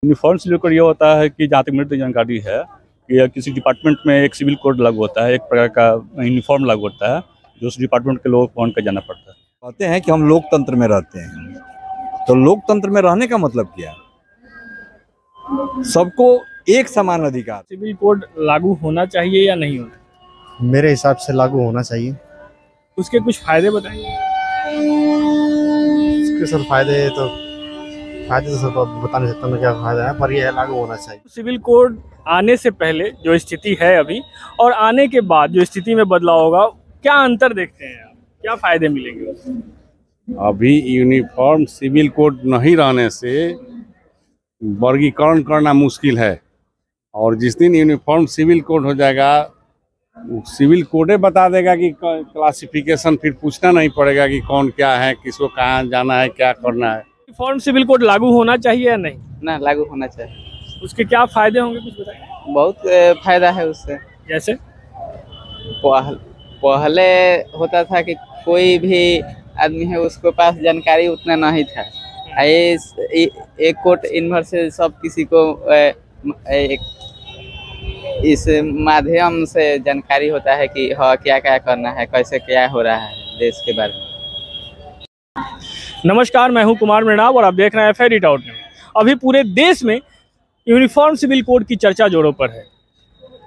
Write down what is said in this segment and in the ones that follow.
Uniform से लेकर ये होता है कि जहाँ तक मेरी जानकारी है कि किसी डिपार्टमेंट में एक सिविल कोड लागू होता है, एक प्रकार का यूनिफॉर्म लागू होता है जो उस डिपार्टमेंट के लोगों को पहन कर जाना पड़ता है। कहते हैं कि हम लोकतंत्र में रहते हैं, तो लोकतंत्र में रहने का मतलब क्या? सबको एक समान अधिकार। सिविल कोड लागू होना चाहिए या नहीं होना? मेरे हिसाब से लागू होना चाहिए। उसके कुछ फायदे बताइए। इसके सर फायदे तो सर बता नहीं सकता मैं क्या फायदा है, पर यह लागू होना चाहिए। सिविल कोड आने से पहले जो स्थिति है अभी और आने के बाद जो स्थिति में बदलाव होगा, क्या अंतर देखते हैं आप? क्या फायदे मिलेंगे उससे? अभी यूनिफॉर्म सिविल कोड नहीं रहने से वर्गीकरण करना मुश्किल है, और जिस दिन यूनिफॉर्म सिविल कोड हो जाएगा, सिविल कोडे बता देगा कि क्लासिफिकेशन, फिर पूछना नहीं पड़ेगा कि कौन क्या है, किसको कहाँ जाना है, क्या करना है। यूनिफॉर्म सिविल कोड लागू होना चाहिए या नहीं? ना, लागू होना चाहिए। उसके क्या फायदे होंगे, कुछ बताइए। बहुत फायदा है उससे। जैसे पहले होता था कि कोई भी आदमी है उसके पास जानकारी उतना नहीं था। एक कोड इन्वर से सब किसी को इस माध्यम से जानकारी होता है कि हाँ क्या क्या करना है, कैसे क्या हो रहा है देश के बारे में। नमस्कार, मैं हूं कुमार मृणाल और आप देख रहे हैं फेरी टाउट न्यूज़। अभी पूरे देश में यूनिफॉर्म सिविल कोड की चर्चा जोरों पर है।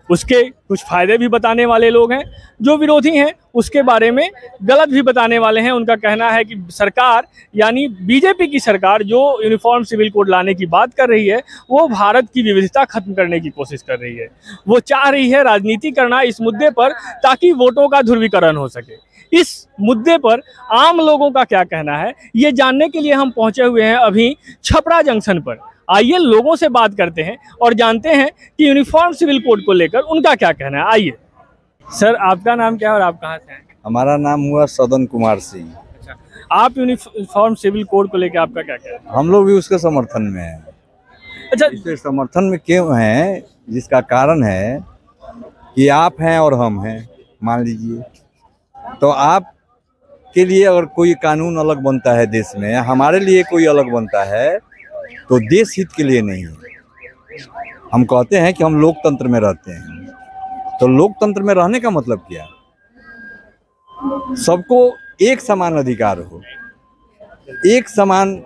उसके कुछ फायदे भी बताने वाले लोग हैं, जो विरोधी हैं उसके बारे में गलत भी बताने वाले हैं। उनका कहना है कि सरकार यानी बीजेपी की सरकार जो यूनिफॉर्म सिविल कोड लाने की बात कर रही है, वो भारत की विविधता खत्म करने की कोशिश कर रही है। वो चाह रही है राजनीति करना इस मुद्दे पर, ताकि वोटों का ध्रुवीकरण हो सके। इस मुद्दे पर आम लोगों का क्या कहना है, ये जानने के लिए हम पहुंचे हुए हैं अभी छपरा जंक्शन पर। आइए लोगों से बात करते हैं और जानते हैं कि यूनिफॉर्म सिविल कोड को लेकर उनका क्या कहना है। आइए सर, आपका नाम क्या है और आप कहाँ से हैं? हमारा नाम हुआ सदन कुमार सिंह। अच्छा, आप यूनिफॉर्म सिविल कोड को लेकर आपका क्या कहना है? हम लोग भी उसके समर्थन में हैं। अच्छा, इसके समर्थन में क्यों हैं? जिसका कारण है कि आप हैं और हम हैं। मान लीजिए, तो आप के लिए अगर कोई कानून अलग बनता है देश में, हमारे लिए कोई अलग बनता है, तो देश हित के लिए नहीं है। हम कहते हैं कि हम लोकतंत्र में रहते हैं, तो लोकतंत्र में रहने का मतलब क्या? सबको एक समान अधिकार हो, एक समान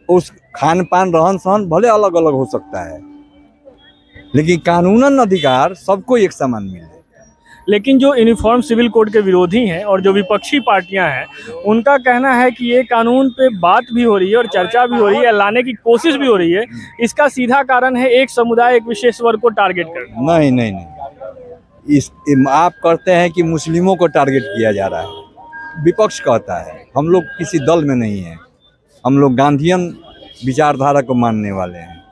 उस खान पान रहन सहन भले अलग अलग हो सकता है, लेकिन कानूनन अधिकार सबको एक समान मिले। लेकिन जो यूनिफॉर्म सिविल कोड के विरोधी हैं और जो विपक्षी पार्टियां हैं, उनका कहना है कि ये कानून पे बात भी हो रही है और चर्चा भी हो रही है, लाने की कोशिश भी हो रही है। इसका सीधा कारण है एक समुदाय, एक विशेष वर्ग को टारगेट करना। नहीं नहीं नहीं, आप कहते हैं कि मुस्लिमों को टारगेट किया जा रहा है। विपक्ष कहता है, हम लोग किसी दल में नहीं हैं। हम लोग गांधीयन विचारधारा को मानने वाले हैं,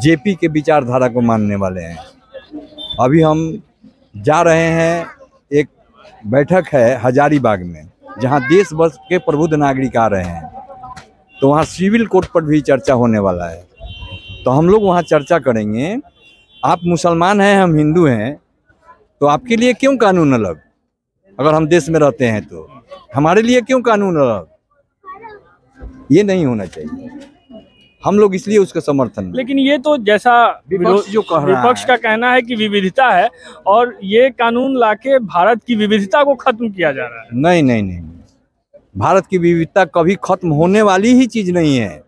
जेपी के विचारधारा को मानने वाले हैं। अभी हम जा रहे हैं, एक बैठक है हजारीबाग में, जहां देश भर के प्रबुद्ध नागरिक आ रहे हैं, तो वहां सिविल कोड पर भी चर्चा होने वाला है। तो हम लोग वहां चर्चा करेंगे। आप मुसलमान हैं, हम हिंदू हैं, तो आपके लिए क्यों कानून अलग? अगर हम देश में रहते हैं तो हमारे लिए क्यों कानून अलग? ये नहीं होना चाहिए। हम लोग इसलिए उसका समर्थन में। लेकिन ये तो जैसा विपक्ष जो कह रहा है, विपक्ष का कहना है कि विविधता है और ये कानून लाके भारत की विविधता को खत्म किया जा रहा है। नहीं नहीं नहीं, भारत की विविधता कभी खत्म होने वाली ही चीज नहीं है।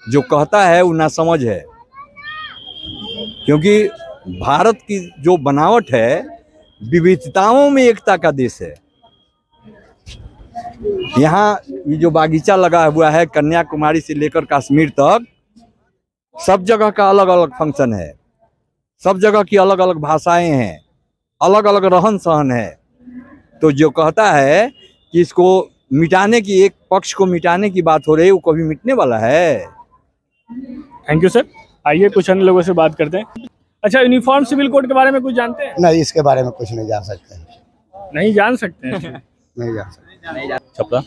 जो कहता है वो नासमझ है, क्योंकि भारत की जो बनावट है, विविधताओं में एकता का देश है। यहाँ ये जो बागीचा लगा हुआ है, कन्याकुमारी से लेकर कश्मीर तक, सब जगह का अलग अलग फंक्शन है, सब जगह की अलग अलग भाषाएं हैं, अलग अलग रहन सहन है। तो जो कहता है कि इसको मिटाने की, एक पक्ष को मिटाने की बात हो रही है, वो कभी मिटने वाला है? Thank you sir. आइए कुछ अन्य लोगों से बात करते हैं। अच्छा, यूनिफॉर्म सिविल कोड के बारे में कुछ जानते हैं? नहीं, इसके बारे में कुछ नहीं जान सकते। नहीं जान सकते हैं? नहीं जान सकते। छपरा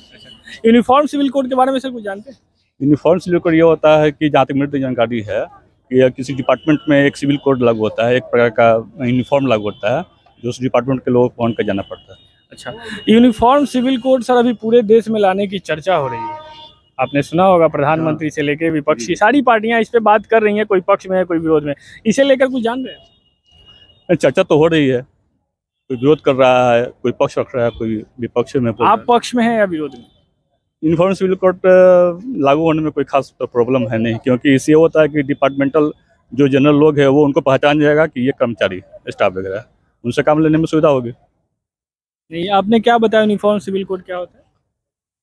यूनिफॉर्म सिविल कोड के बारे में सर कुछ जानते हैं? यूनिफॉर्म से लेकर ये होता है कि जहाँ तक मेरी जानकारी है कि किसी डिपार्टमेंट में एक सिविल कोड लागू होता है, एक प्रकार का यूनिफॉर्म लागू होता है जो उस डिपार्टमेंट के लोगों को पहन कर जाना पड़ता है। अच्छा, यूनिफॉर्म सिविल कोड सर अभी पूरे देश में लाने की चर्चा हो रही है। आपने सुना होगा प्रधानमंत्री से लेके विपक्षी सारी पार्टियां इस पे बात कर रही हैं, कोई पक्ष में है कोई विरोध में। इसे लेकर कुछ जान रहे हैं? चर्चा तो हो रही है, कोई विरोध कर रहा है, कोई पक्ष रख रहा है, कोई विपक्ष में बोल रहा आप पक्ष में हैं या विरोध में? है। यूनिफॉर्म सिविल कोड लागू होने में कोई खास प्रॉब्लम है नहीं, क्योंकि इससे होता है कि डिपार्टमेंटल जो जनरल लोग हैं वो उनको पहचान जाएगा कि ये कर्मचारी स्टाफ वगैरह, उनसे काम लेने में सुविधा होगी। नहीं, आपने क्या बताया यूनिफॉर्म सिविल कोड क्या होता है?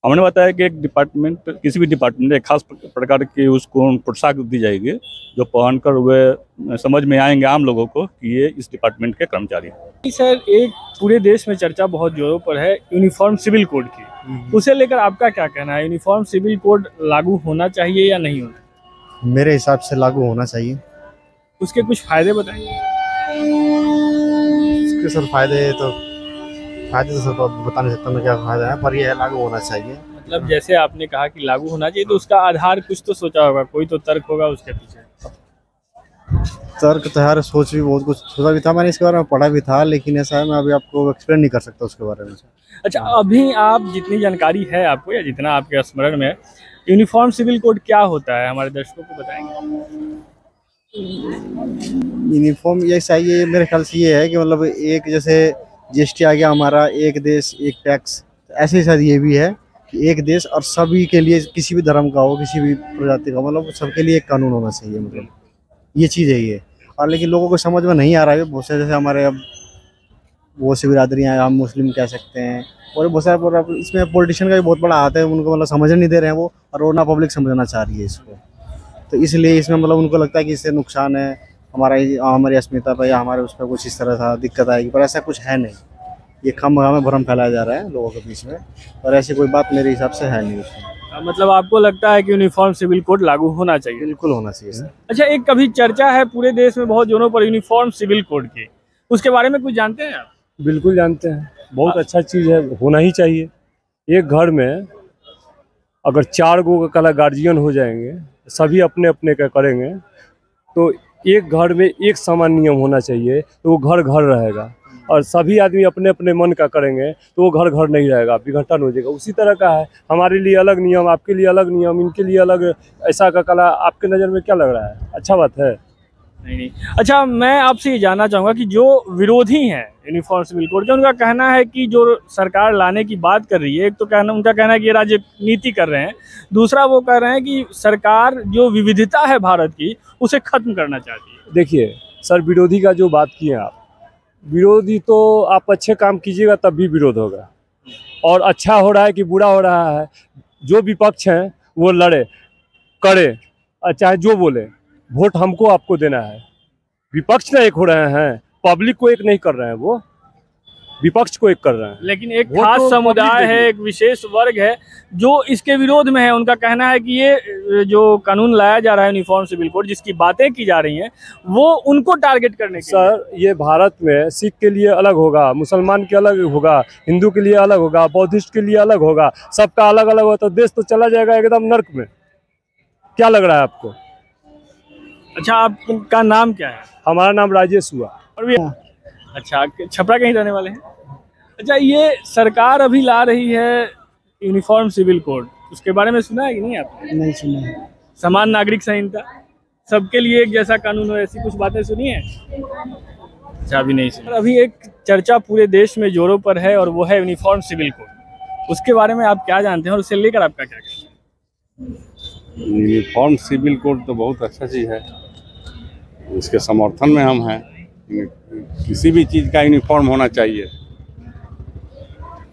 हमने बताया कि एक डिपार्टमेंट, किसी भी डिपार्टमेंट में एक खास प्रकार की उसको पोशाक दी जाएगी जो पहनकर वे समझ में आएंगे आम लोगों को कि ये इस डिपार्टमेंट के कर्मचारी हैं। सर, एक पूरे देश में चर्चा बहुत जोरों पर है यूनिफॉर्म सिविल कोड की, उसे लेकर आपका क्या कहना है? यूनिफॉर्म सिविल कोड लागू होना चाहिए या नहीं होना? मेरे हिसाब से लागू होना चाहिए। उसके कुछ फायदे बताइए। इसके सर फायदे तो सर बता नहीं सकता मैं क्या फायदा है, पर ये है लागू होना चाहिए। मतलब जैसे आपने कहा कि लागू होना चाहिए, तो उसका आधार कुछ तो सोचा होगा, कोई तो तर्क होगा उसके पीछे। तर्क तो यार सोच भी बहुत कुछ सोचा भी था, मैंने इसके बारे में पढ़ा भी था, लेकिन ऐसा है मैं अभी आपको एक्सप्लेन नहीं कर सकता उसके बारे में। अच्छा, अभी आप जितनी जानकारी है आपको या जितना आपके स्मरण में है, यूनिफॉर्म सिविल कोड क्या होता है हमारे दर्शकों को बताएंगे? यूनिफॉर्म ये चाहिए मेरे ख्याल से ये है कि मतलब एक जैसे जीएसटी आ गया हमारा, एक देश एक टैक्स, ऐसे ही शायद ये भी है कि एक देश और सभी के लिए, किसी भी धर्म का हो, किसी भी प्रजाति का, मतलब सबके लिए एक कानून होना चाहिए, मतलब ये चीज़ है ये। और लेकिन लोगों को समझ में नहीं आ रहा है, बहुत से जैसे हमारे अब बहुत सी बिरादरियाँ हैं, हम मुस्लिम कह सकते हैं, और बहुत सारे इसमें पॉलिटिशियन का भी बहुत बड़ा हाथ है, उनको मतलब समझ नहीं दे रहे हैं वो, और वो ना पब्लिक समझना चाह रही है इसको। तो इसलिए इसमें मतलब उनको लगता है कि इससे नुकसान है हमारी अस्मिता पर या हमारे उस पर कुछ इस तरह का दिक्कत आएगी, पर ऐसा कुछ है नहीं। ये खामखा में भ्रम फैलाया जा रहा है लोगों के बीच में, और ऐसी कोई बात मेरे हिसाब से है नहीं उसमें। मतलब आपको लगता है कि यूनिफॉर्म सिविल कोड लागू होना चाहिए? बिल्कुल होना चाहिए सर। अच्छा, एक कभी चर्चा है पूरे देश में बहुत जोरों पर यूनिफॉर्म सिविल कोड की, उसके बारे में कुछ जानते हैं आप? बिल्कुल जानते हैं, बहुत अच्छा चीज़ है, होना ही चाहिए। एक घर में अगर 4 गो का गार्जियन हो जाएंगे, सभी अपने अपने का करेंगे, तो एक घर में एक समान नियम होना चाहिए, तो वो घर घर रहेगा। और सभी आदमी अपने अपने मन का करेंगे तो वो घर घर नहीं रहेगा, विघटन हो जाएगा। उसी तरह का है, हमारे लिए अलग नियम, आपके लिए अलग नियम, इनके लिए अलग, ऐसा का कला आपके नज़र में क्या लग रहा है? अच्छा बात है? नहीं। अच्छा, मैं आपसे ये जानना चाहूँगा कि जो विरोधी हैं यूनिफॉर्म सिविल कोड के, उनका कहना है कि जो सरकार लाने की बात कर रही है, एक तो उनका कहना है कि ये राजनीति कर रहे हैं, दूसरा वो कह रहे हैं कि सरकार जो विविधता है भारत की उसे खत्म करना चाहती है। देखिए सर, विरोधी का जो बात किए आप, विरोधी तो आप अच्छे काम कीजिएगा तब भी विरोध होगा, और अच्छा हो रहा है कि बुरा हो रहा है, जो विपक्ष हैं वो लड़े करे, चाहे जो बोले, वोट हमको आपको देना है। विपक्ष ना एक हो रहे हैं, पब्लिक को एक नहीं कर रहे हैं, वो विपक्ष को एक कर रहे हैं। लेकिन एक खास समुदाय है, एक विशेष वर्ग है जो इसके विरोध में है। उनका कहना है कि ये जो कानून लाया जा रहा है यूनिफॉर्म सिविल कोड, जिसकी बातें की जा रही हैं, वो उनको टारगेट करने के सर, ये भारत में सिख के लिए अलग होगा, मुसलमान के अलग होगा, हिंदू के लिए अलग होगा, बौद्धिस्ट के लिए अलग होगा, सबका अलग अलग होगा, तो देश तो चला जाएगा एकदम नर्क में। क्या लग रहा है आपको? अच्छा, आपका नाम क्या है? हमारा नाम राजेश हुआ। और भी अच्छा, छपरा कहीं रहने वाले हैं? अच्छा, ये सरकार अभी ला रही है यूनिफॉर्म सिविल कोड, उसके बारे में सुना है कि नहीं आपने? नहीं सुना है। समान नागरिक संहिता, सबके लिए एक जैसा कानून हो, ऐसी कुछ बातें सुनी है? अच्छा, अभी नहीं सुना। अभी एक चर्चा पूरे देश में जोरों पर है और वो है यूनिफॉर्म सिविल कोड, उसके बारे में आप क्या जानते हैं और उसे लेकर आपका क्या कहना है? यूनिफॉर्म सिविल कोड तो बहुत अच्छा चीज़ है, इसके समर्थन में हम हैं। किसी भी चीज़ का यूनिफॉर्म होना चाहिए,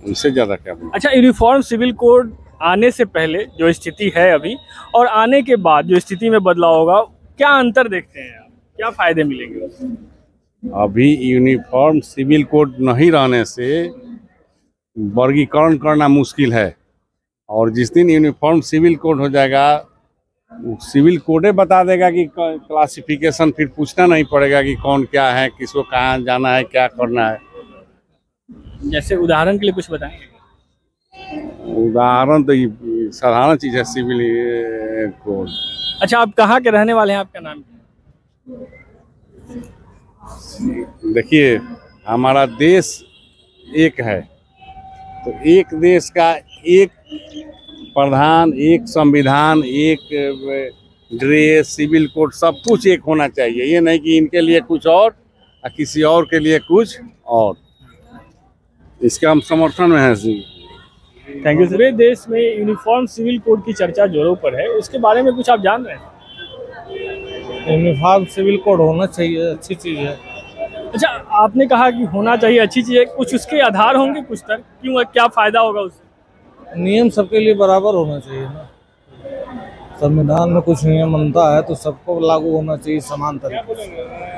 उनसे ज़्यादा क्या बोलूं। अच्छा, यूनिफॉर्म सिविल कोड आने से पहले जो स्थिति है अभी, और आने के बाद जो स्थिति में बदलाव होगा, क्या अंतर देखते हैं आप? क्या फायदे मिलेंगे? अभी यूनिफॉर्म सिविल कोड नहीं रहने से वर्गीकरण करना मुश्किल है, और जिस दिन यूनिफॉर्म सिविल कोड हो जाएगा, सिविल कोडे बता देगा कि क्लासिफिकेशन, फिर पूछना नहीं पड़ेगा कि कौन क्या है, किसको कहाँ जाना है, क्या करना है। जैसे उदाहरण के लिए कुछ बताएंगे? उदाहरण तो ये साधारण चीज़ है, सिविल कोड। अच्छा, आप कहाँ के रहने वाले हैं? आपका नाम क्या है? देखिए, हमारा देश एक है, तो एक देश का एक प्रधान, एक संविधान, एक ड्रेस, सिविल कोड, सब कुछ एक होना चाहिए। ये नहीं कि इनके लिए कुछ और किसी और के लिए कुछ और। इसका हम समर्थन में हैं। Thank you. पूरे देश में यूनिफॉर्म सिविल कोड की चर्चा जोरों पर है, उसके बारे में कुछ आप जान रहे हैं? यूनिफॉर्म सिविल कोड होना चाहिए, अच्छी चीज़ है। अच्छा, आपने कहा कि होना चाहिए, अच्छी चीज़ है, कुछ उसके आधार होंगे, कुछ तर्क, क्यों, क्या फ़ायदा होगा उससे? नियम सबके लिए बराबर होना चाहिए ना। संविधान में कुछ नियम बनता है तो सबको लागू होना चाहिए समान तरीके से।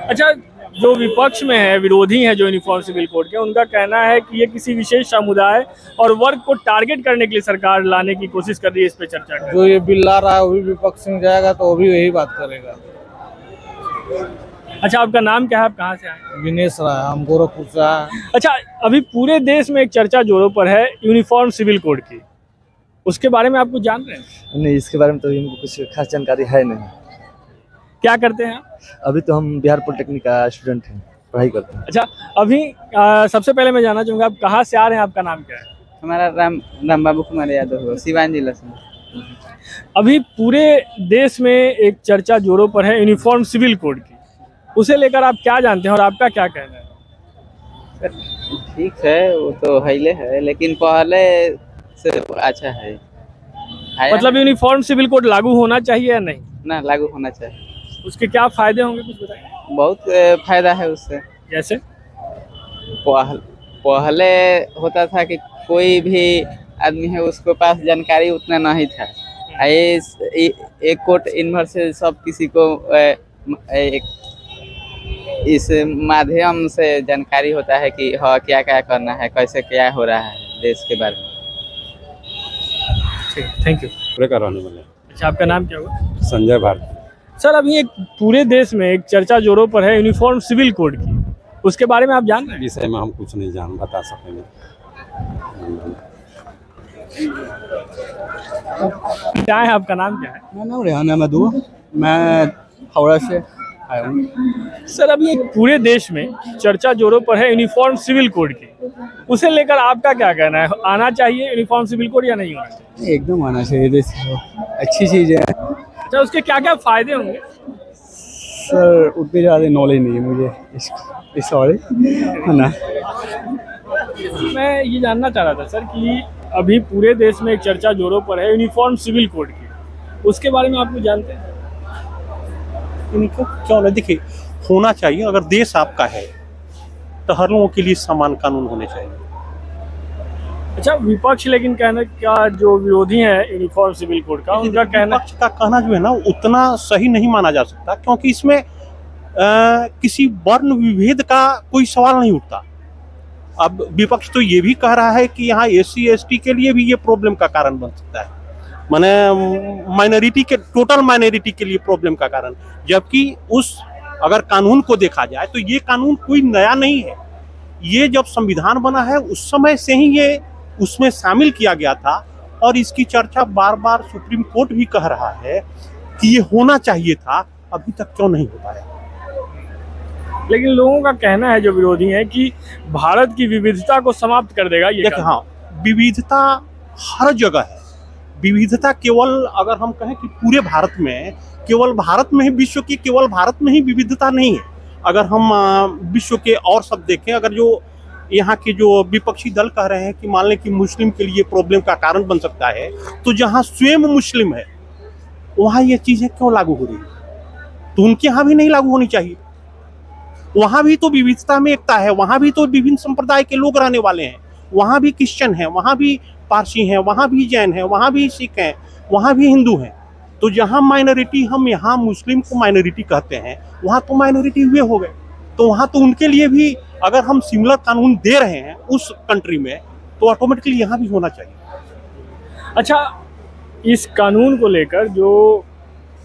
अच्छा, जो विपक्ष में है, विरोधी हैं जो यूनिफॉर्म सिविल कोड के, उनका कहना है कि ये किसी विशेष समुदाय और वर्ग को टारगेट करने के लिए सरकार लाने की कोशिश कर रही है, इस पे चर्चा कर। जो ये बिल ला रहा है वो भी विपक्ष में जाएगा तो वो भी यही बात करेगा। अच्छा, आपका नाम क्या है, आप कहाँ से आए? विनेश राय, हम गोरखपुर से आए। अच्छा, अभी पूरे देश में एक चर्चा जोरों पर है यूनिफॉर्म सिविल कोड की, उसके बारे में आप कुछ जान रहे हैं? नहीं, इसके बारे में तो हमको कुछ खास जानकारी है नहीं। क्या करते हैं आप? अभी तो हम बिहार पॉलिटेक्निक का स्टूडेंट हैं, पढ़ाई करते हैं। अच्छा, अभी सबसे पहले मैं जानना चाहूँगा, आप कहाँ से आ रहे हैं, आपका नाम क्या है? हमारा राम बाबू कुमार यादव हो, सिवान जिला से। अभी पूरे देश में एक चर्चा जोरों पर है यूनिफॉर्म सिविल कोड की, उसे लेकर आप क्या जानते हैं और आपका क्या कहना है? ठीक है, वो तो हिले है, लेकिन पहले से अच्छा है। मतलब यूनिफॉर्म सिविल कोड लागू होना चाहिए या नहीं? ना, लागू होना चाहिए। उसके क्या फायदे होंगे, कुछ बताइए। बहुत फायदा है उससे। जैसे पहले होता था कि कोई भी आदमी है उसके पास जानकारी उतना नहीं था। एक कोड इन्वर्स से सब किसी को इस माध्यम से जानकारी होता है कि हाँ क्या क्या करना है, कैसे क्या हो रहा है देश के बारे में। Thank you. रहने वाले। अच्छा, आपका नाम क्या हुआ? संजय भारती। सर, अभी एक पूरे देश में एक चर्चा जोरों पर है यूनिफॉर्म सिविल कोड की, उसके बारे में आप जान रहे हैं? विषय में हम कुछ नहीं बता सकेंगे। क्या है, आपका नाम क्या है? मेरा नाम रेहान अहमद हुआ, मैं हावड़ा से आया हूँ। सर, अभी एक पूरे देश में चर्चा जोरों पर है यूनिफॉर्म सिविल कोड की, उसे लेकर आपका क्या कहना है? आना चाहिए यूनिफॉर्म सिविल कोड या नहीं होना चाहिए? एकदम आना चाहिए, देश अच्छी चीज़ है। अच्छा, उसके क्या क्या फायदे होंगे? सर, उतनी ज़्यादा नॉलेज नहीं है मुझे इस सॉरी है ना। मैं ये जानना चाह रहा था सर कि अभी पूरे देश में एक चर्चा जोरों पर है यूनिफॉर्म सिविल कोड की, उसके बारे में आप कुछ जानते हैं? इनको क्यों ना, देखिए होना चाहिए। अगर देश आपका है तो हर लोगों के लिए समान कानून होने चाहिए। अच्छा, विपक्ष लेकिन कहना, क्या जो विरोधी है यूनिफॉर्म सिविल कोड का, उनका कहना, विपक्ष का कहना जो है ना उतना सही नहीं माना जा सकता, क्योंकि इसमें किसी वर्ण विभेद का कोई सवाल नहीं उठता। अब विपक्ष तो ये भी कह रहा है कि यहाँ SC ST के लिए भी ये प्रॉब्लम का कारण बन सकता है, माने माइनॉरिटी के, टोटल माइनॉरिटी के लिए प्रॉब्लम का कारण। जबकि उस अगर कानून को देखा जाए तो ये कानून कोई नया नहीं है। ये जब संविधान बना है उस समय से ही ये उसमें शामिल किया गया था, और इसकी चर्चा बार बार सुप्रीम कोर्ट भी कह रहा है कि ये होना चाहिए था, अभी तक क्यों नहीं हो पाया। लेकिन लोगों का कहना है, जो विरोधी है, कि भारत की विविधता को समाप्त कर देगा ये। हाँ, विविधता हर जगह है। विविधता केवल अगर हम कहें कि पूरे भारत में, केवल भारत में ही विश्व की केवल भारत में ही विविधता नहीं है। अगर हम विश्व के और सब देखें, अगर जो यहाँ के जो विपक्षी दल कह रहे हैं कि मान लें कि मुस्लिम के लिए प्रॉब्लम का कारण बन सकता है, तो जहाँ स्वयं मुस्लिम है वहाँ ये चीज़ें क्यों लागू हो रही है? तो उनके यहाँ भी नहीं लागू होनी चाहिए। वहाँ भी तो विविधता में एकता है, वहाँ भी तो विभिन्न संप्रदाय के लोग रहने वाले हैं, वहाँ भी क्रिश्चियन हैं, वहाँ भी पारसी हैं, वहाँ भी जैन हैं, वहाँ भी सिख हैं, वहाँ भी हिंदू हैं। तो जहाँ माइनॉरिटी, हम यहाँ मुस्लिम को माइनॉरिटी कहते हैं, वहाँ तो माइनॉरिटी हुए हो गए, तो वहाँ तो उनके लिए भी अगर हम सिमिलर कानून दे रहे हैं उस कंट्री में, तो ऑटोमेटिकली यहाँ भी होना चाहिए। अच्छा, इस कानून को लेकर जो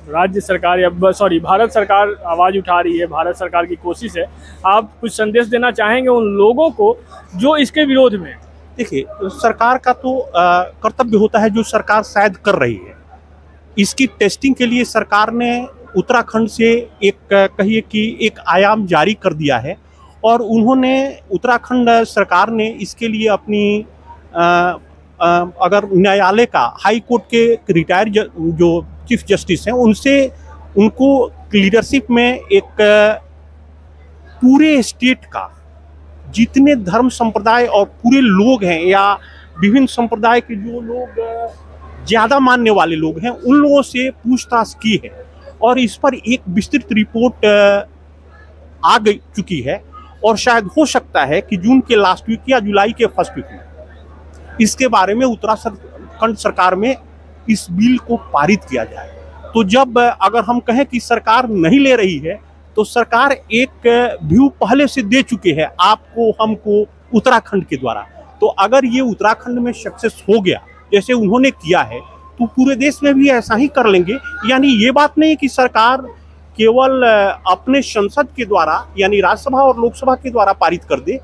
राज्य सरकार या भारत सरकार आवाज़ उठा रही है, भारत सरकार की कोशिश है, आप कुछ संदेश देना चाहेंगे उन लोगों को जो इसके विरोध में? देखिए, सरकार का तो कर्तव्य होता है जो सरकार शायद कर रही है। इसकी टेस्टिंग के लिए सरकार ने उत्तराखंड से एक कहिए कि एक आयाम जारी कर दिया है, और उन्होंने उत्तराखंड सरकार ने इसके लिए अपनी अगर न्यायालय का हाई कोर्ट के रिटायर्ड जो चीफ जस्टिस हैं उनसे उनको लीडरशिप में एक पूरे स्टेट का जितने धर्म संप्रदाय और पूरे लोग हैं या विभिन्न संप्रदाय के जो लोग ज़्यादा मानने वाले लोग हैं उन लोगों से पूछताछ की है और इस पर एक विस्तृत रिपोर्ट आ गई चुकी है और शायद हो सकता है कि जून के लास्ट वीक या जुलाई के फर्स्ट वीक में इसके बारे में उत्तराखंड सरकार में इस बिल को पारित किया जाए। तो जब अगर हम कहें कि सरकार नहीं ले रही है तो सरकार एक व्यू पहले से दे चुके हैं आपको हमको उत्तराखंड के द्वारा। तो अगर ये उत्तराखंड में सक्सेस हो गया जैसे उन्होंने किया है तो पूरे देश में भी ऐसा ही कर लेंगे। यानी ये बात नहीं कि सरकार केवल अपने संसद के द्वारा यानी राज्यसभा और लोकसभा के द्वारा पारित कर दे,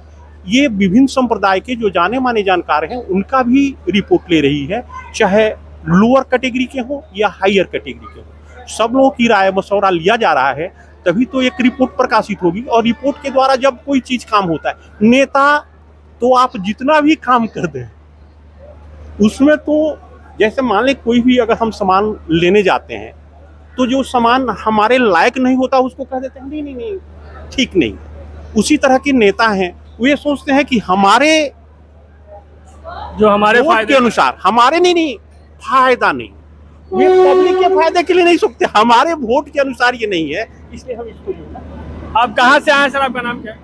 ये विभिन्न संप्रदाय के जो जाने माने जानकार हैं उनका भी रिपोर्ट ले रही है, चाहे लोअर कैटेगरी के हो या हायर कैटेगरी के हो। सब लोगों की राय मशवरा लिया जा रहा है तभी तो एक रिपोर्ट प्रकाशित होगी और रिपोर्ट के द्वारा जब कोई चीज काम होता है, नेता तो आप जितना भी काम कर दें उसमें तो जैसे मान लें कोई भी अगर हम सामान लेने जाते हैं तो जो सामान हमारे लायक नहीं होता उसको कह देते हैं नहीं ठीक नहीं। उसी तरह के नेता हैं वे सोचते हैं कि हमारे जो हमारे फायदे के अनुसार हमारे नहीं फायदा नहीं, वे पब्लिक के फायदे के लिए नहीं सोचते, हमारे वोट के अनुसार ये नहीं है इसलिए हम इसको। आप कहाँ से आए सर, आपका नाम क्या है?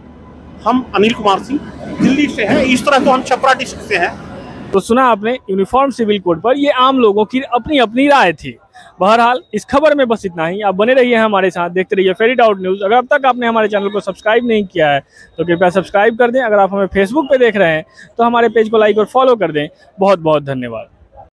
हम अनिल कुमार सिंह दिल्ली से हैं, इस तरह तो हम छपरा डिस्ट्रिक्ट से हैं। तो सुना आपने यूनिफॉर्म सिविल कोड पर, ये आम लोगों की अपनी अपनी राय थी। बहरहाल इस खबर में बस इतना ही। आप बने रहिए हमारे साथ, देखते रहिए फेरी आउट न्यूज़। अगर अब तक आपने हमारे चैनल को सब्सक्राइब नहीं किया है तो कृपया सब्सक्राइब कर दें। अगर आप हमें फेसबुक पे देख रहे हैं तो हमारे पेज को लाइक और फॉलो कर दें। बहुत बहुत धन्यवाद।